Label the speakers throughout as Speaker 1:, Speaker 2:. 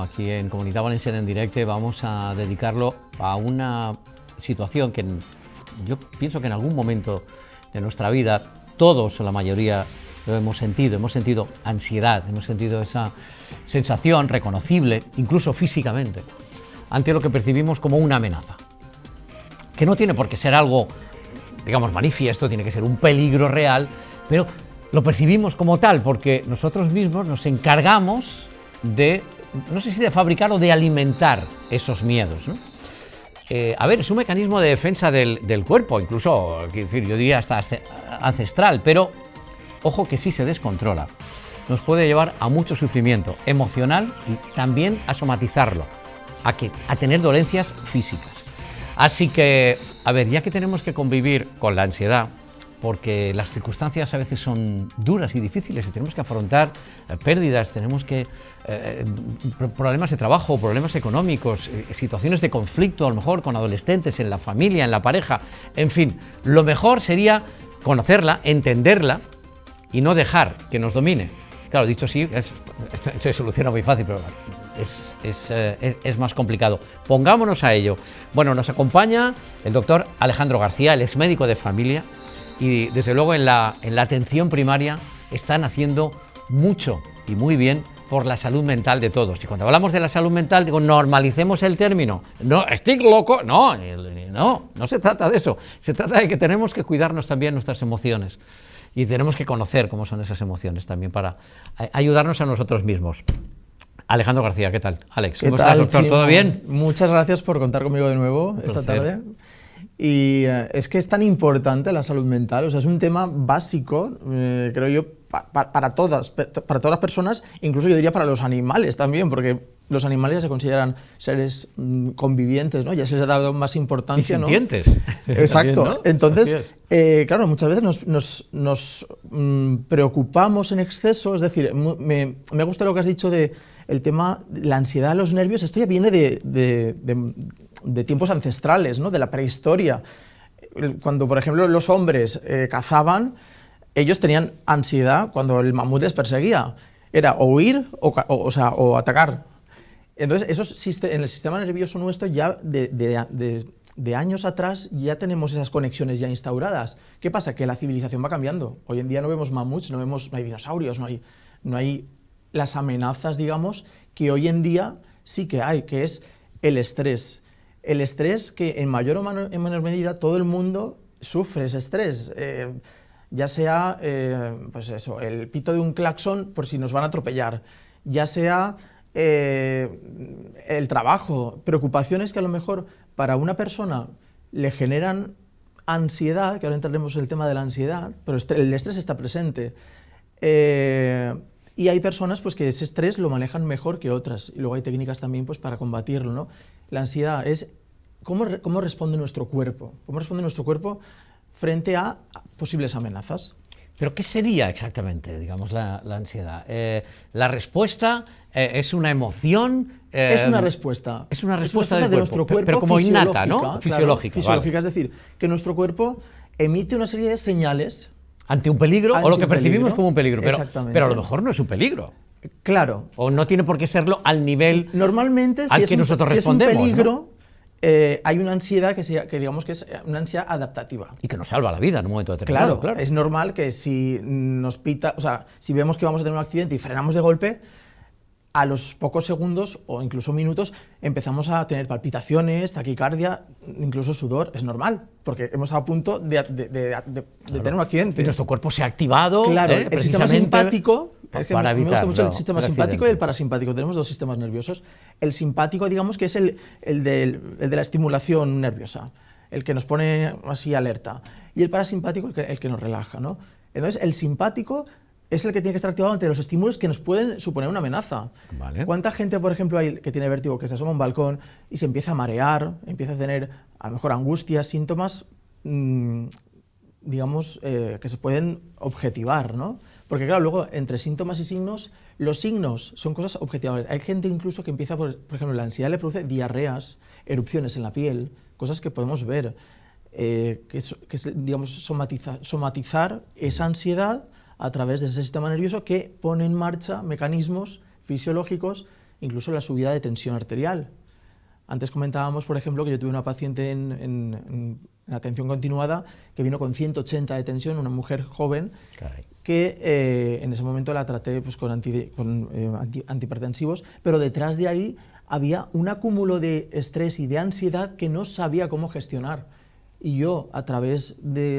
Speaker 1: Aquí en Comunitat Valenciana en Directe vamos a dedicarlo a una situación que yo pienso que en algún momento de nuestra vida todos o la mayoría lo hemos sentido ansiedad, hemos sentido esa sensación reconocible, incluso físicamente, ante lo que percibimos como una amenaza, que no tiene por qué ser algo, digamos, manifiesto, tiene que ser un peligro real, pero lo percibimos como tal porque nosotros mismos nos encargamos de, no sé si de fabricar o de alimentar esos miedos, ¿no? A ver, es un mecanismo de defensa del cuerpo, incluso, quiero decir, yo diría hasta ancestral, pero ojo que si se descontrola, nos puede llevar a mucho sufrimiento emocional y también a somatizarlo, a tener dolencias físicas. Así que, a ver, ya que tenemos que convivir con la ansiedad, porque las circunstancias a veces son duras y difíciles y tenemos que afrontar pérdidas, tenemos que problemas de trabajo, problemas económicos, situaciones de conflicto, a lo mejor con adolescentes, en la familia, en la pareja, en fin, lo mejor sería conocerla, entenderla y no dejar que nos domine. Claro, dicho así, se soluciona muy fácil, pero es más complicado. Pongámonos a ello. Bueno, nos acompaña el doctor Alejandro García, él es médico de familia, y desde luego en la atención primaria están haciendo mucho y muy bien por la salud mental de todos. Y cuando hablamos de la salud mental, digo, normalicemos el término. No, estoy loco. No se trata de eso. Se trata de que tenemos que cuidarnos también nuestras emociones. Y tenemos que conocer cómo son esas emociones también para ayudarnos a nosotros mismos. Alejandro García, ¿qué tal? Alex, ¿cómo estás, doctor? ¿Todo bien?
Speaker 2: Muchas gracias por contar conmigo de nuevo esta tarde. Y es que es tan importante la salud mental, o sea, es un tema básico, creo yo, para todas las personas, incluso yo diría para los animales también, porque los animales ya se consideran seres convivientes, ¿no? Ya se les ha dado más importancia, ¿no?
Speaker 1: Sintientes.
Speaker 2: Exacto.
Speaker 1: También, ¿no?
Speaker 2: Entonces, claro, muchas veces nos preocupamos en exceso, es decir, me gusta lo que has dicho de el tema de la ansiedad, los nervios. Esto ya viene de tiempos ancestrales, ¿no? De la prehistoria. Cuando, por ejemplo, los hombres cazaban, ellos tenían ansiedad cuando el mamut les perseguía. Era o huir o atacar. Entonces, en el sistema nervioso nuestro ya de años atrás ya tenemos esas conexiones ya instauradas. ¿Qué pasa? Que la civilización va cambiando. Hoy en día no vemos mamuts, no hay dinosaurios, no hay las amenazas, digamos, que hoy en día sí que hay, que es el estrés. El estrés que en mayor o menor medida todo el mundo sufre ese estrés. Ya sea, pues eso, el pito de un claxon por si nos van a atropellar, ya sea el trabajo, preocupaciones que a lo mejor para una persona le generan ansiedad, que ahora entraremos en el tema de la ansiedad, pero el estrés está presente. Y hay personas pues, que ese estrés lo manejan mejor que otras, y luego hay técnicas también pues, para combatirlo, ¿no? La ansiedad es cómo responde nuestro cuerpo, frente a posibles amenazas.
Speaker 1: ¿Pero qué sería exactamente, digamos, la ansiedad? ¿La respuesta es una emoción?
Speaker 2: Es una respuesta.
Speaker 1: Es una respuesta del
Speaker 2: de nuestro cuerpo,
Speaker 1: pero como innata, ¿no? Fisiológica.
Speaker 2: Claro, fisiológica, vale. Es decir, que nuestro cuerpo emite una serie de señales
Speaker 1: ante un peligro o lo que percibimos como un peligro, pero a lo mejor no es un peligro.
Speaker 2: Claro.
Speaker 1: O no tiene por qué serlo al nivel
Speaker 2: normalmente,
Speaker 1: al que nosotros respondemos.
Speaker 2: Si es un peligro,
Speaker 1: ¿no?
Speaker 2: Hay una ansiedad que digamos que es una ansiedad adaptativa.
Speaker 1: Y que nos salva la vida en un momento determinado.
Speaker 2: Claro. Es normal que si nos pita, o sea, si vemos que vamos a tener un accidente y frenamos de golpe, a los pocos segundos o incluso minutos empezamos a tener palpitaciones, taquicardia, incluso sudor. Es normal, porque hemos estado a punto de tener un accidente.
Speaker 1: Y nuestro cuerpo se ha activado.
Speaker 2: Claro, el sistema simpático,
Speaker 1: para evitar,
Speaker 2: me gusta mucho el sistema simpático y el parasimpático. Tenemos dos sistemas nerviosos. El simpático, digamos que es el de la estimulación nerviosa, el que nos pone así alerta. Y el parasimpático, el que nos relaja, ¿no? Entonces, el simpático es el que tiene que estar activado ante los estímulos que nos pueden suponer una amenaza.
Speaker 1: Vale.
Speaker 2: ¿Cuánta gente, por ejemplo, hay que tiene vértigo, que se asoma a un balcón y se empieza a marear, empieza a tener a lo mejor angustias, síntomas, digamos, que se pueden objetivar, ¿no? Porque claro, luego entre síntomas y signos, los signos son cosas objetivables. Hay gente incluso que empieza, por ejemplo, la ansiedad le produce diarreas, erupciones en la piel, cosas que podemos ver, que es digamos, somatizar esa ansiedad a través de ese sistema nervioso que pone en marcha mecanismos fisiológicos incluso la subida de tensión arterial. Antes comentábamos, por ejemplo, que yo tuve una paciente en atención continuada que vino con 180 de tensión, una mujer joven,
Speaker 1: Caray.
Speaker 2: que en ese momento la traté pues, con antihipertensivos, pero detrás de ahí había un acúmulo de estrés y de ansiedad que no sabía cómo gestionar. Y yo,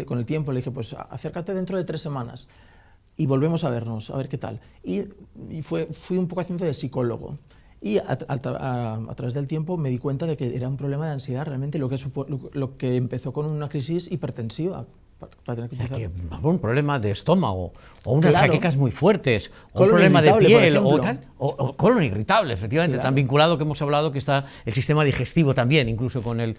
Speaker 2: con el tiempo, le dije, pues acércate dentro de 3 semanas y volvemos a vernos, a ver qué tal. Y fui un poco haciendo de psicólogo. Y a través del tiempo me di cuenta de que era un problema de ansiedad, realmente lo que empezó con una crisis hipertensiva. Para tener que
Speaker 1: un problema de estómago, o unas jaquecas muy fuertes, o un
Speaker 2: Colon
Speaker 1: problema de piel,
Speaker 2: irritable,
Speaker 1: o colon irritable, efectivamente,
Speaker 2: Claro.
Speaker 1: tan vinculado que hemos hablado que está el sistema digestivo también, incluso con el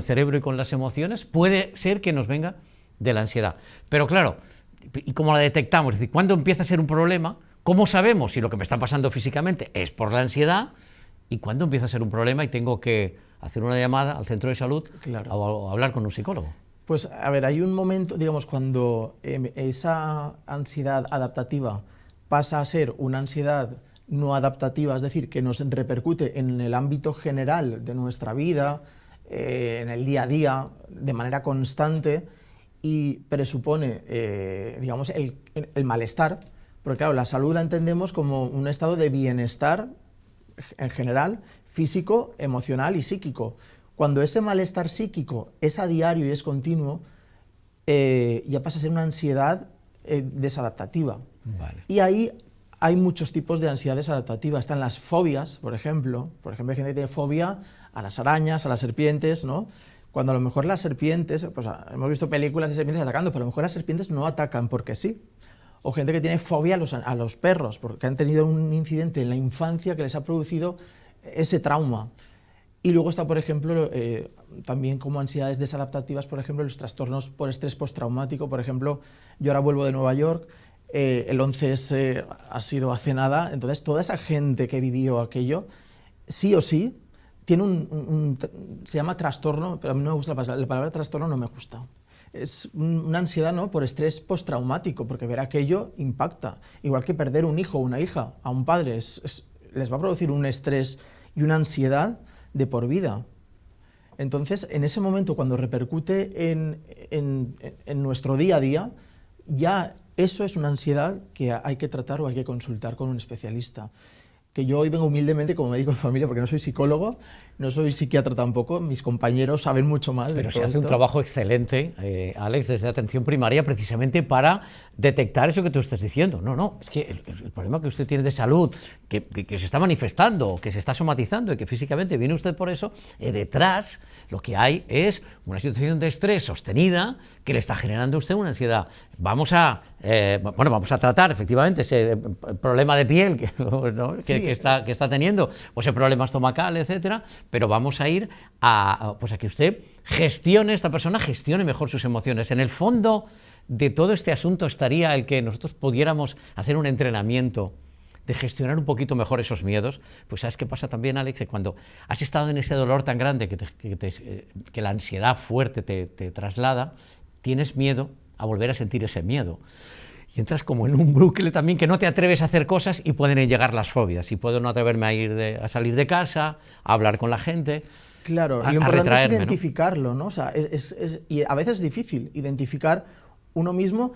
Speaker 1: cerebro y con las emociones, puede ser que nos venga de la ansiedad. Pero claro, ¿y cómo la detectamos? Es decir, ¿cuándo empieza a ser un problema? ¿Cómo sabemos si lo que me está pasando físicamente es por la ansiedad? ¿Y cuándo empieza a ser un problema y tengo que hacer una llamada al centro de salud
Speaker 2: Claro.
Speaker 1: o hablar con un psicólogo?
Speaker 2: Pues, a ver, hay un momento, digamos, cuando esa ansiedad adaptativa pasa a ser una ansiedad no adaptativa, es decir, que nos repercute en el ámbito general de nuestra vida, en el día a día, de manera constante, y presupone, digamos, el malestar, porque claro, la salud la entendemos como un estado de bienestar en general, físico, emocional y psíquico. Cuando ese malestar psíquico es a diario y es continuo, ya pasa a ser una ansiedad desadaptativa.
Speaker 1: Vale.
Speaker 2: Y ahí hay muchos tipos de ansiedad desadaptativa. Están las fobias, por ejemplo. Hay gente que tiene fobia a las arañas, a las serpientes, ¿no? Cuando a lo mejor las serpientes, pues hemos visto películas de serpientes atacando, pero a lo mejor las serpientes no atacan porque sí. O gente que tiene fobia a los perros, porque han tenido un incidente en la infancia que les ha producido ese trauma. Y luego está, por ejemplo, también como ansiedades desadaptativas, por ejemplo, los trastornos por estrés postraumático. Por ejemplo, yo ahora vuelvo de Nueva York, el 11S ha sido hace nada, entonces toda esa gente que vivió aquello, sí o sí, tiene se llama trastorno, pero a mí no me gusta la palabra trastorno, no me gusta. Es una ansiedad, ¿no?, por estrés postraumático, porque ver aquello impacta. Igual que perder un hijo o una hija a un padre, les va a producir un estrés y una ansiedad de por vida. Entonces, en ese momento, cuando repercute en nuestro día a día, ya eso es una ansiedad que hay que tratar o hay que consultar con un especialista. Que yo hoy vengo humildemente como médico de familia, porque no soy psicólogo, no soy psiquiatra tampoco, mis compañeros saben mucho más.
Speaker 1: Pero se hace un trabajo excelente, Alex, desde atención primaria, precisamente para detectar eso que tú estás diciendo. No, es que el problema que usted tiene de salud, que se está manifestando, que se está somatizando y que físicamente viene usted por eso, detrás lo que hay es una situación de estrés sostenida que le está generando a usted una ansiedad. Vamos a tratar efectivamente ese problema de piel que está teniendo, o ese problema estomacal, etcétera, pero vamos a ir a que usted esta persona gestione mejor sus emociones. En el fondo de todo este asunto estaría el que nosotros pudiéramos hacer un entrenamiento de gestionar un poquito mejor esos miedos. Pues ¿sabes qué pasa también, Alex? Que cuando has estado en ese dolor tan grande que la ansiedad fuerte te traslada, tienes miedo a volver a sentir ese miedo. Y entras como en un bucle también que no te atreves a hacer cosas y pueden llegar las fobias. Y puedo no atreverme a salir de casa, a hablar con la gente.
Speaker 2: Claro, lo importante es identificarlo, ¿no? O sea, y a veces es difícil identificar uno mismo,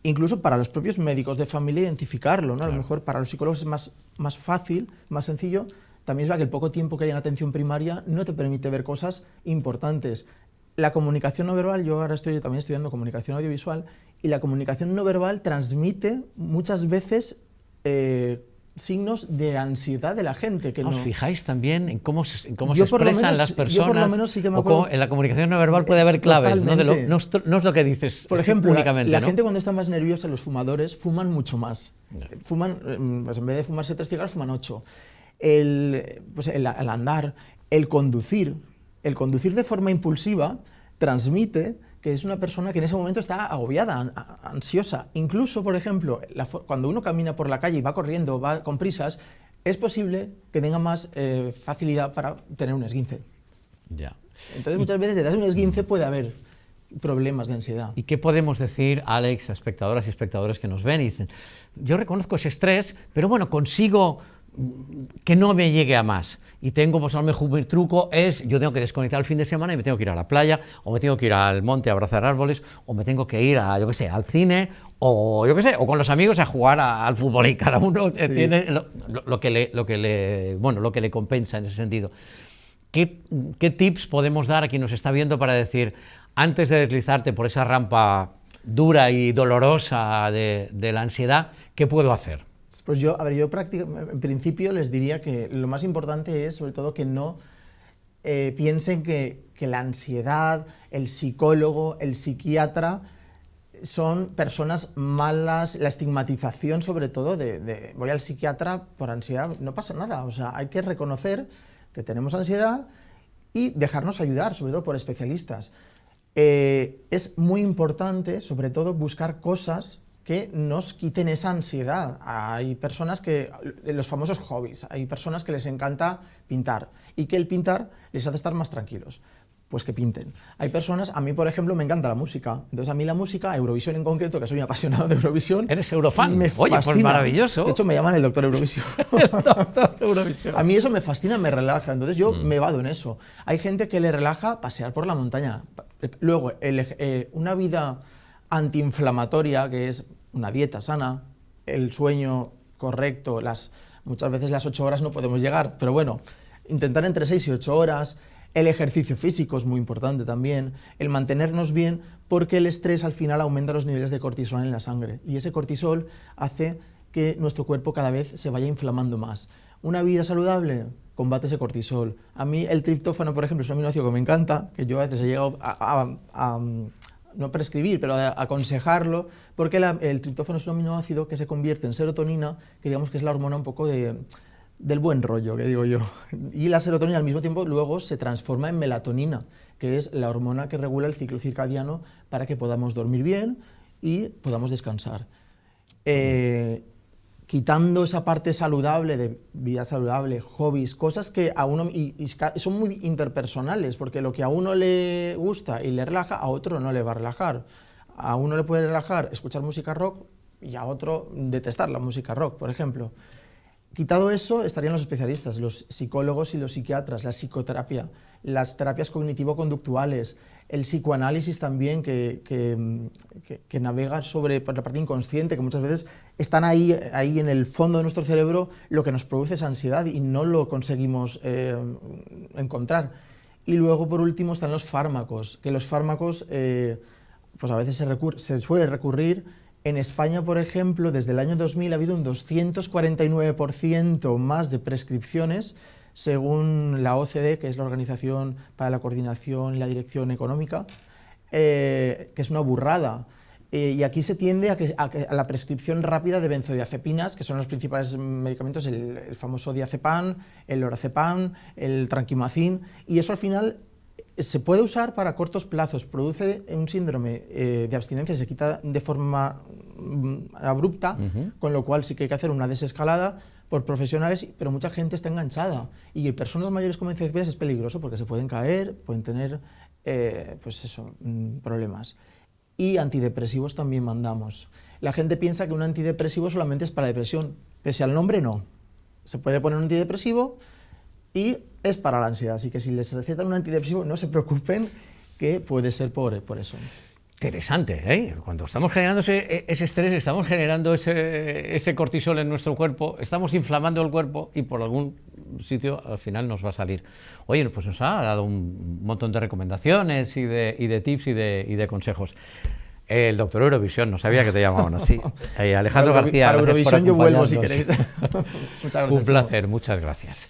Speaker 2: incluso para los propios médicos de familia, identificarlo, ¿no? Claro. A lo mejor para los psicólogos es más fácil, más sencillo. También es verdad que el poco tiempo que hay en atención primaria no te permite ver cosas importantes. La comunicación no verbal, yo ahora estoy también estudiando comunicación audiovisual, y la comunicación no verbal transmite muchas veces signos de ansiedad de la gente. Que
Speaker 1: ¿Os fijáis también en cómo se expresan las personas?
Speaker 2: Yo por lo menos sí que me acuerdo.
Speaker 1: O cómo en la comunicación no verbal puede haber claves, ¿no? No es lo que dices
Speaker 2: por ejemplo,
Speaker 1: únicamente.
Speaker 2: La gente cuando está más nerviosa, los fumadores, fuman mucho más. No. Fuman, pues en vez de fumarse 3 cigarros, fuman 8. El andar, el conducir de forma impulsiva transmite que es una persona que en ese momento está agobiada, ansiosa. Incluso, por ejemplo, cuando uno camina por la calle y va corriendo, va con prisas, es posible que tenga más facilidad para tener un esguince.
Speaker 1: Ya.
Speaker 2: Entonces, muchas veces detrás de un esguince puede haber problemas de ansiedad.
Speaker 1: ¿Y qué podemos decir, Alex, a espectadoras y espectadores que nos ven y dicen, yo reconozco ese estrés, pero bueno, consigo que no me llegue a más. Y tengo, pues a lo mejor mi truco es, yo tengo que desconectar el fin de semana y me tengo que ir a la playa, o me tengo que ir al monte a abrazar árboles, o me tengo que ir a, yo qué sé, al cine, o yo qué sé, o con los amigos a jugar al fútbol, y cada uno tiene lo que le compensa en ese sentido. ¿Qué tips podemos dar a quien nos está viendo para decir, antes de deslizarte por esa rampa dura y dolorosa de la ansiedad, qué puedo hacer?
Speaker 2: Pues yo, en principio les diría que lo más importante es, sobre todo, que no piensen que la ansiedad, el psicólogo, el psiquiatra son personas malas, la estigmatización sobre todo de voy al psiquiatra por ansiedad, no pasa nada, o sea, hay que reconocer que tenemos ansiedad y dejarnos ayudar, sobre todo por especialistas. Es muy importante, sobre todo, buscar cosas que nos quiten esa ansiedad. Hay personas que, los famosos hobbies, hay personas que les encanta pintar y que el pintar les hace estar más tranquilos. Pues que pinten. Hay personas, a mí por ejemplo me encanta la música, entonces a mí la música, Eurovisión en concreto, que soy un apasionado de Eurovisión.
Speaker 1: ¿Eres eurofan?
Speaker 2: Me
Speaker 1: Oye,
Speaker 2: fascina.
Speaker 1: pues maravilloso.
Speaker 2: De hecho me llaman el doctor Eurovisión.
Speaker 1: El doctor Eurovisión.
Speaker 2: A mí eso me fascina, me relaja, entonces yo me vado en eso. Hay gente que le relaja pasear por la montaña. Luego, una vida antiinflamatoria, que es una dieta sana, el sueño correcto, muchas veces las 8 horas no podemos llegar, pero bueno, intentar entre 6 y 8 horas. El ejercicio físico es muy importante también, el mantenernos bien, porque el estrés al final aumenta los niveles de cortisol en la sangre y ese cortisol hace que nuestro cuerpo cada vez se vaya inflamando más. Una vida saludable combate ese cortisol. A mí el triptófano, por ejemplo, es un aminoácido que me encanta, que yo a veces he llegado a no prescribir, pero a aconsejarlo, porque el triptófano es un aminoácido que se convierte en serotonina, que digamos que es la hormona un poco del buen rollo, que digo yo. Y la serotonina al mismo tiempo luego se transforma en melatonina, que es la hormona que regula el ciclo circadiano para que podamos dormir bien y podamos descansar. Quitando esa parte saludable, de vida saludable, hobbies, cosas que a uno, y son muy interpersonales, porque lo que a uno le gusta y le relaja, a otro no le va a relajar. A uno le puede relajar escuchar música rock y a otro detestar la música rock, por ejemplo. Quitado eso, estarían los especialistas, los psicólogos y los psiquiatras, la psicoterapia, las terapias cognitivo-conductuales, el psicoanálisis también, que navega sobre la parte inconsciente, que muchas veces están ahí en el fondo de nuestro cerebro, lo que nos produce esa ansiedad y no lo conseguimos encontrar. Y luego, por último, están los fármacos, que los fármacos, pues a veces se suele recurrir. En España, por ejemplo, desde el año 2000 ha habido un 249% más de prescripciones, según la OCDE, que es la Organización para la Coordinación y la Dirección Económica, que es una burrada. Y aquí se tiende a la prescripción rápida de benzodiazepinas, que son los principales medicamentos, el famoso diazepam, el lorazepam, el tranquimacin, y eso al final se puede usar para cortos plazos, produce un síndrome de abstinencia, se quita de forma abrupta, con lo cual sí que hay que hacer una desescalada por profesionales, pero mucha gente está enganchada y personas mayores con benzodiazepinas es peligroso porque se pueden caer, pueden tener problemas. Y antidepresivos también mandamos. La gente piensa que un antidepresivo solamente es para depresión, pese al nombre no. Se puede poner un antidepresivo y es para la ansiedad, así que si les recetan un antidepresivo no se preocupen, que puede ser por eso.
Speaker 1: Interesante, ¿eh? Cuando estamos generando ese estrés, estamos generando ese cortisol en nuestro cuerpo, estamos inflamando el cuerpo y por algún sitio al final nos va a salir. Oye, pues nos ha dado un montón de recomendaciones y de tips y de consejos. El doctor Eurovisión, no sabía que te llamaban así. Alejandro García,
Speaker 2: para Eurovisión yo vuelvo si queréis. Muchas gracias.
Speaker 1: Un placer, muchas gracias.